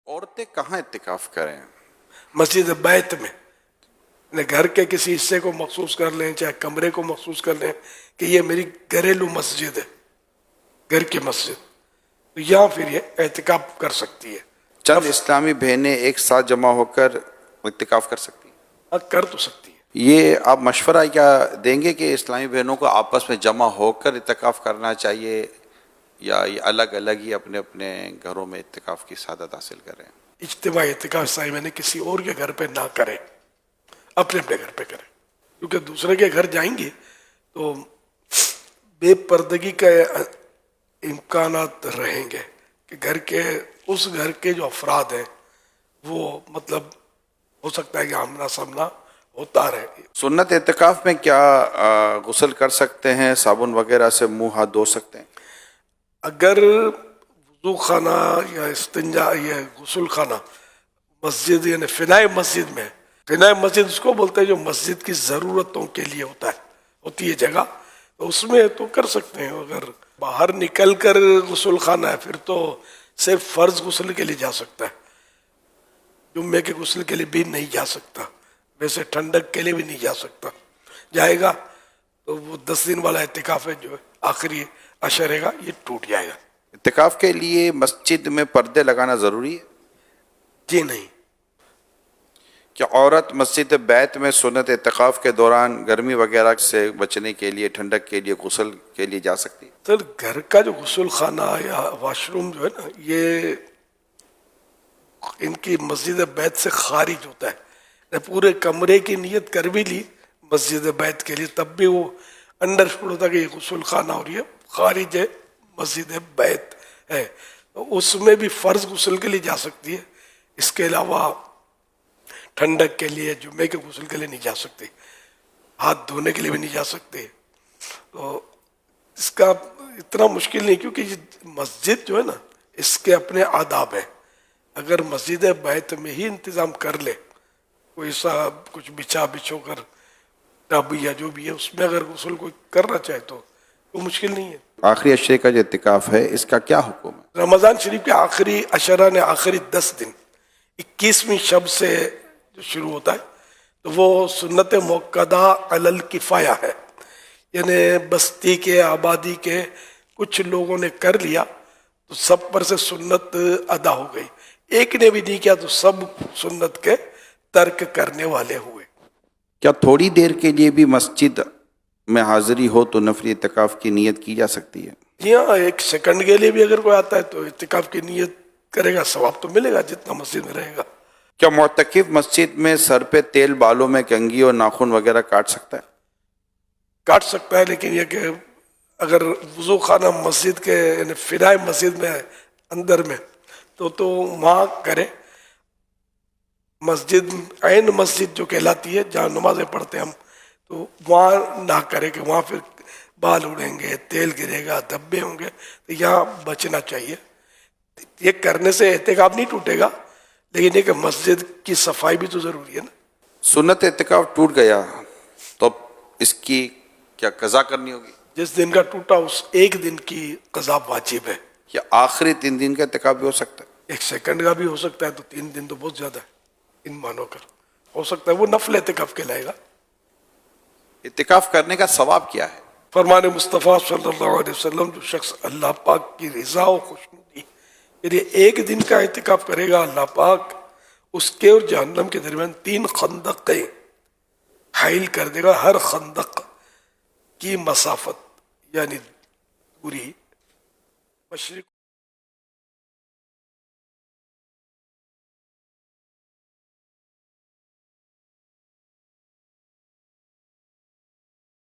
عورتیں کہاں اعتکاف کریں؟ مسجد بیت میں، گھر کے کسی حصے کو مخصوص کر لیں، چاہے کمرے کو مخصوص کر لیں کہ یہ میری گھریلو مسجد ہے، گھر کی مسجد، تو یہاں پھر یہ اعتکاف کر سکتی ہے۔ چند اسلامی بہنیں ایک ساتھ جمع ہو کر اعتکاف کر سکتی ہیں؟ کر تو سکتی ہے۔ یہ آپ مشورہ کیا دیں گے کہ اسلامی بہنوں کو آپس میں جمع ہو کر اعتکاف کرنا چاہیے یا یہ الگ الگ ہی اپنے اپنے گھروں میں اعتکاف کی سعادت حاصل کریں؟ اجتماعی اعتکاف صحیح میں نے کسی اور کے گھر پہ نہ کریں، اپنے اپنے گھر پہ کریں، کیونکہ دوسرے کے گھر جائیں گے تو بے پردگی کا امکانات رہیں گے کہ اس گھر کے جو افراد ہیں وہ مطلب ہو سکتا ہے کہ آمنا سامنا ہوتا رہے۔ سنت اعتکاف میں کیا غسل کر سکتے ہیں؟ صابن وغیرہ سے منہ ہاتھ دھو سکتے ہیں؟ اگر وضو خانہ یا استنجا یا غسل خانہ مسجد یعنی فنائے مسجد میں، فنائے مسجد اس کو بولتے ہیں جو مسجد کی ضرورتوں کے لیے ہوتی ہے جگہ، تو اس میں تو کر سکتے ہیں۔ اگر باہر نکل کر غسل خانہ ہے پھر تو صرف فرض غسل کے لیے جا سکتا ہے، جمعے کے غسل کے لیے بھی نہیں جا سکتا، ویسے ٹھنڈک کے لیے بھی نہیں جا سکتا۔ جائے گا تو وہ 10 دن والا اعتکاف ہے جو آخری عشرے گا یہ ٹوٹ جائے گا۔ اعتکاف کے لیے مسجد میں پردے لگانا ضروری ہے؟ جی نہیں۔ کیا عورت مسجد بیت میں سنت اعتکاف کے دوران گرمی وغیرہ سے بچنے کے لیے، ٹھنڈک کے لیے، غسل کے لیے جا سکتی ہے؟ سر گھر کا جو غسل خانہ یا واش روم جو ہے نا، یہ ان کی مسجد بیت سے خارج ہوتا ہے۔ پورے کمرے کی نیت کر بھی لی مسجد بیت کے لیے تب بھی وہ انڈرسٹوڈ ہوتا کہ یہ غسل خانہ اور یہ خارج ہے مسجد بیت ہے، اس میں بھی فرض غسل کے لیے جا سکتی ہے، اس کے علاوہ ٹھنڈک کے لیے، جمعے کے غسل کے لیے نہیں جا سکتی، ہاتھ دھونے کے لیے بھی نہیں جا سکتے۔ تو اس کا اتنا مشکل نہیں، کیونکہ یہ مسجد جو ہے نا اس کے اپنے آداب ہیں۔ اگر مسجد بیت میں ہی انتظام کر لے، کوئی سا کچھ بچھو کر ٹب یا جو بھی ہے اس میں اگر غسل کوئی کرنا چاہے تو وہ مشکل نہیں ہے۔ آخری عشرے کا جو اعتکاف ہے اس کا کیا حکم ہے؟ رمضان شریف کے آخری عشرہ نے آخری 10 دن 21ویں شب سے جو شروع ہوتا ہے تو وہ سنت موقدہ علی الکفایہ ہے، یعنی بستی کے، آبادی کے کچھ لوگوں نے کر لیا تو سب پر سے سنت ادا ہو گئی، ایک نے بھی نہیں کیا تو سب سنت کے ترک کرنے والے ہوئے۔ کیا تھوڑی دیر کے لیے بھی مسجد میں حاضری ہو تو نفلی اعتکاف کی نیت کی جا سکتی ہے؟ جی ہاں، 1 سیکنڈ کے لیے بھی اگر کوئی آتا ہے تو اعتکاف کی نیت کرے گا، ثواب تو ملے گا جتنا مسجد میں رہے گا۔ کیا معتکف مسجد میں سر پہ تیل، بالوں میں کنگھی اور ناخن وغیرہ کاٹ سکتا ہے؟ کاٹ سکتا ہے، لیکن یہ کہ اگر وضو خانہ مسجد کے یعنی فنائے مسجد میں اندر میں تو وہاں کرے، مسجد عین مسجد جو کہلاتی ہے جہاں نمازیں پڑھتے ہیں ہم، تو وہاں نہ کرے کہ وہاں پھر بال اڑیں گے، تیل گرے گا، دھبے ہوں گے، تو یہاں بچنا چاہیے۔ یہ کرنے سے اعتکاف نہیں ٹوٹے گا، لیکن یہ کہ مسجد کی صفائی بھی تو ضروری ہے نا۔ سنت اعتکاف ٹوٹ گیا تو اب اس کی کیا قضا کرنی ہوگی؟ جس دن کا ٹوٹا اس ایک دن کی قضا واجب ہے۔ یا آخری 3 دن کا اعتکاف بھی ہو سکتا ہے؟ 1 سیکنڈ کا بھی ہو سکتا ہے، تو 3 دن تو بہت زیادہ ہے ان مانو کر، ہو سکتا ہے وہ نفل اعتکاف کہلائے گا۔ اعتکاف کرنے کا ثواب کیا ہے؟ فرمان مصطفیٰ صلی اللہ علیہ وسلم، جو شخص اللہ پاک کی رضا و خوشنودی یعنی ایک دن کا اعتکاف کرے گا، اللہ پاک اس کے اور جہنم کے درمیان 3 خندقیں حائل کر دے گا، ہر خندق کی مسافت یعنی پوری مشرق